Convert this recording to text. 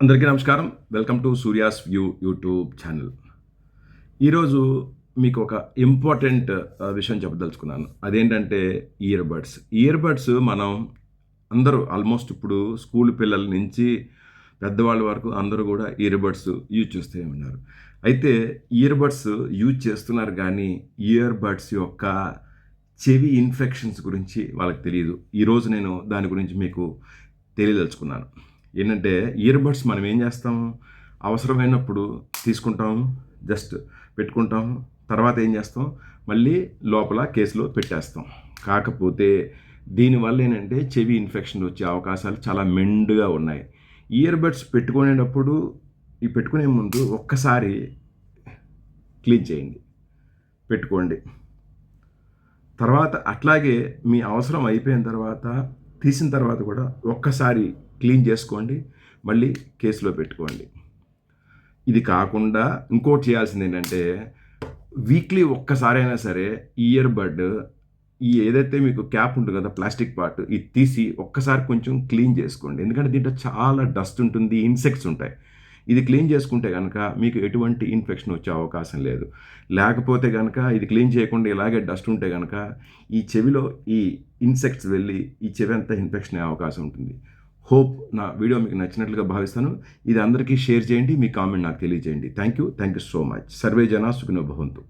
అందరికీ నమస్కారం. Welcome to Surya's view YouTube channel. ఈరోజు మీకు ఒక ఇంపార్టెంట్ విషయం చెప్పదలుచుకున్నాను. అదేంటంటే ఇయర్ బడ్స్. ఇయర్ బడ్స్ మనం అందరూ ఆల్మోస్ట్ ఇప్పుడు స్కూల్ పిల్లల నుంచి పెద్దవాళ్ళ వరకు అందరూ కూడా ఇయర్ బడ్స్ యూజ్ చేస్తూ ఉన్నారు. అయితే ఇయర్ బడ్స్ యూజ్ చేస్తున్నారు కానీ ఇయర్ బడ్స్ యొక్క చెవి ఇన్ఫెక్షన్స్ గురించి వాళ్ళకి తెలీదు. ఈరోజు నేను దాని గురించి మీకు తెలియదలుచుకున్నాను. ఏంటంటే ఇయర్ బడ్స్ మనం ఏం చేస్తాం, అవసరమైనప్పుడు తీసుకుంటాం, జస్ట్ పెట్టుకుంటాం, తర్వాత ఏం చేస్తాం, మళ్ళీ లోపల కేసులో పెట్టేస్తాం. కాకపోతే దీనివల్ల ఏంటంటే చెవి ఇన్ఫెక్షన్ వచ్చే అవకాశాలు చాలా మెండుగా ఉన్నాయి. ఇయర్ బడ్స్ పెట్టుకునేటప్పుడు పెట్టుకునే ముందు ఒక్కసారి క్లీన్ చేయండి, పెట్టుకోండి. తర్వాత అట్లాగే మీ అవసరం అయిపోయిన తర్వాత తీసిన తర్వాత కూడా ఒక్కసారి క్లీన్ చేసుకోండి, మళ్ళీ కేసులో పెట్టుకోండి. ఇది కాకుండా ఇంకోటి చేయాల్సింది ఏంటంటే వీక్లీ ఒక్కసారైనా సరే ఇయర్ బడ్ ఏదైతే మీకు క్యాప్ ఉంటుంది కదా, ప్లాస్టిక్ పార్ట్, ఇది తీసి ఒక్కసారి కొంచెం క్లీన్ చేసుకోండి. ఎందుకంటే దీంట్లో చాలా డస్ట్ ఉంటుంది, ఇన్సెక్ట్స్ ఉంటాయి. ఇది క్లీన్ చేసుకుంటే కనుక మీకు ఎటువంటి ఇన్ఫెక్షన్ వచ్చే అవకాశం లేదు. లేకపోతే కనుక ఇది క్లీన్ చేయకుండా ఇలాగే డస్ట్ ఉంటే కనుక ఈ చెవిలో ఈ ఇన్సెక్ట్స్ వెళ్ళి ఈ చెవి అంతా ఇన్ఫెక్షన్ అయ్యే అవకాశం ఉంటుంది. హోప్ నా వీడియో మీకు నచ్చినట్లుగా భావిస్తాను. ఇది అందరికీ షేర్ చేయండి, మీ కామెంట్ నాకు తెలియజేయండి. Thank you so much. Survey జనా సుఖినో భవంతు.